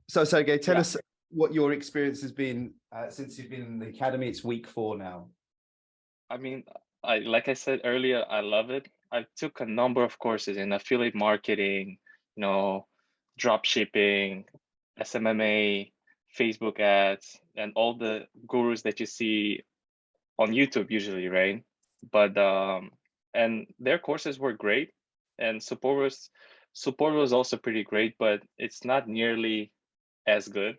So Sergey, tell Yeah, us what your experience has been since you've been in the academy. It's week 4 now. I mean, I like I said earlier, I love it. I took a number of courses in affiliate marketing, you know, drop shipping, SMMA, Facebook ads, and all the gurus that you see on YouTube usually, right? But and their courses were great, and support was also pretty great, but it's not nearly as good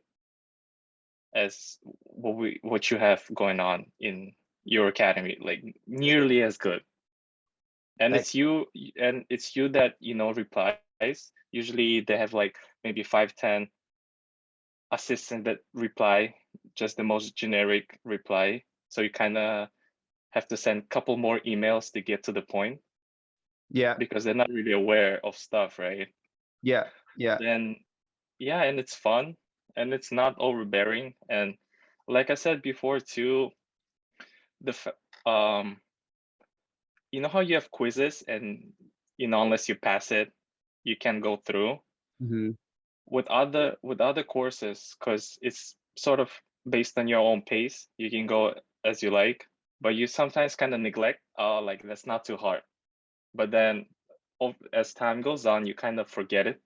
as what you have going on in your academy, like nearly as good. And Ex- it's you that replies. Usually they have like maybe 5, 10 assistants that reply, just the most generic reply. So you kind of have to send a couple more emails to get to the point Yeah, because they're not really aware of stuff, right? yeah, yeah. Then yeah, and it's fun and it's not overbearing. And like I said before too, the um you know how you have quizzes and unless you pass it, you can go through Hmm. with other courses because it's sort of based on your own pace. You can go as you like, but you sometimes kind of neglect, oh, like that's not too hard. But then as time goes on, you kind of forget it.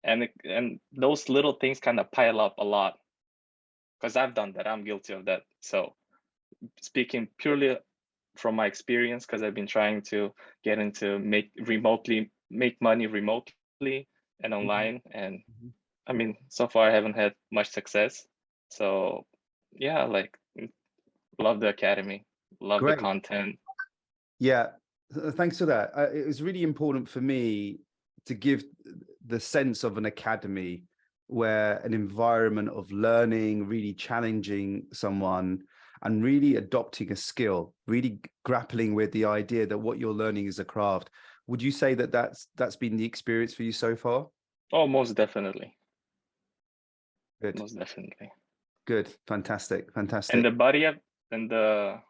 And those little things kind of pile up a lot because I've done that. I'm guilty of that. So speaking purely from my experience, because I've been trying to get into make money remotely and online, and I mean, so far I haven't had much success. So yeah, like love the academy, love the Great. content. Yeah, thanks for that. It was really important for me to give the sense of an academy where an environment of learning, really challenging someone and really adopting a skill, really grappling with the idea that what you're learning is a craft. Would you say that that's been the experience for you so far? Oh, most definitely, Good, most definitely. good, fantastic, And fantastic. the buddy up and the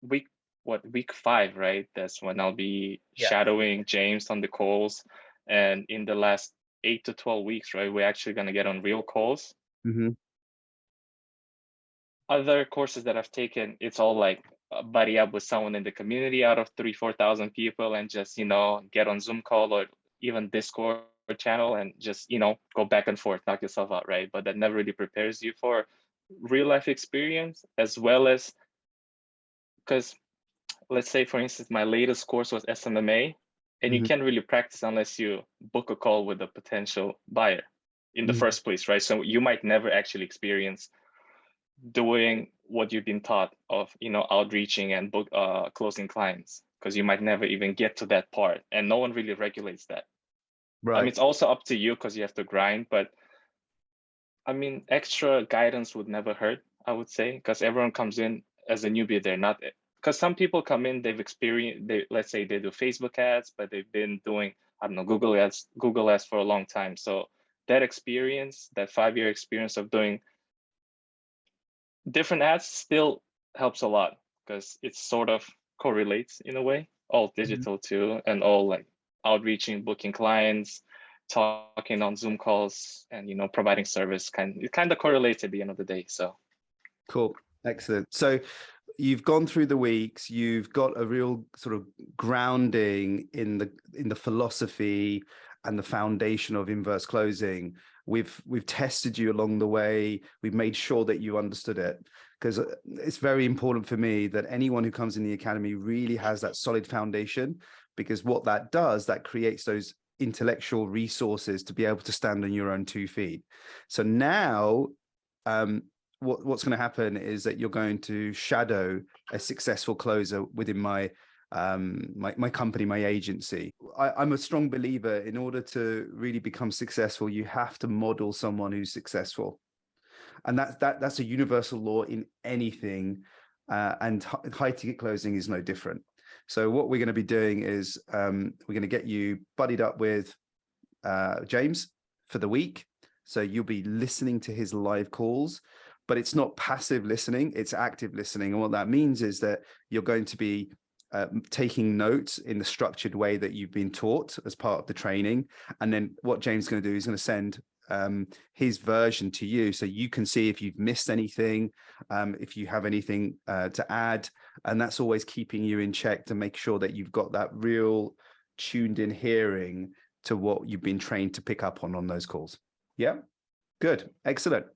week week 5, right? That's when I'll be Yeah. shadowing James on the calls. And in the last 8 to 12 weeks, right, we're actually gonna get on real calls. Hmm. Other courses that I've taken, it's all like buddy up with someone in the community out of 3, 4 thousand people and just get on Zoom call or even Discord channel and just go back and forth, knock yourself out, right? But that never really prepares you for real life experience, as well as because let's say for instance my latest course was SMMA, and you Hmm. can't really practice unless you book a call with a potential buyer in the Hmm. first place, right? So you might never actually experience doing what you've been taught of outreaching and book closing clients, because you might never even get to that part, and no one really regulates that. I mean, Right. it's also up to you because you have to grind, but I mean, extra guidance would never hurt, I would say, because everyone comes in as a newbie. They're not, because some people come in, they've experienced, let's say they do Facebook ads, but they've been doing, I don't know, Google ads for a long time. So that experience, that 5-year experience of doing different ads still helps a lot because it sort of correlates in a way, all Mhm. digital too, and all like outreaching, booking clients, talking on Zoom calls, and providing service. It kind of correlates at the end of the day. So Cool. Excellent. So you've gone through the weeks, you've got a real sort of grounding in the philosophy and the foundation of inverse closing. We've tested you along the way. We've made sure that you understood it, because it's very important for me that anyone who comes in the academy really has that solid foundation, because what that does, that creates those intellectual resources to be able to stand on your own 2 feet. So now what's going to happen is that you're going to shadow a successful closer within my company, my agency. I'm a strong believer, in order to really become successful, you have to model someone who's successful. And that's a universal law in anything. And high ticket closing is no different. So what we're going to be doing is we're going to get you buddied up with James for the week. So you'll be listening to his live calls, but it's not passive listening, it's active listening. And what that means is that you're going to be taking notes in the structured way that you've been taught as part of the training. And then what James is going to do is going to send his version to you, so you can see if you've missed anything, if you have anything to add, and that's always keeping you in check to make sure that you've got that real tuned in hearing to what you've been trained to pick up on those calls. Yeah, good, excellent.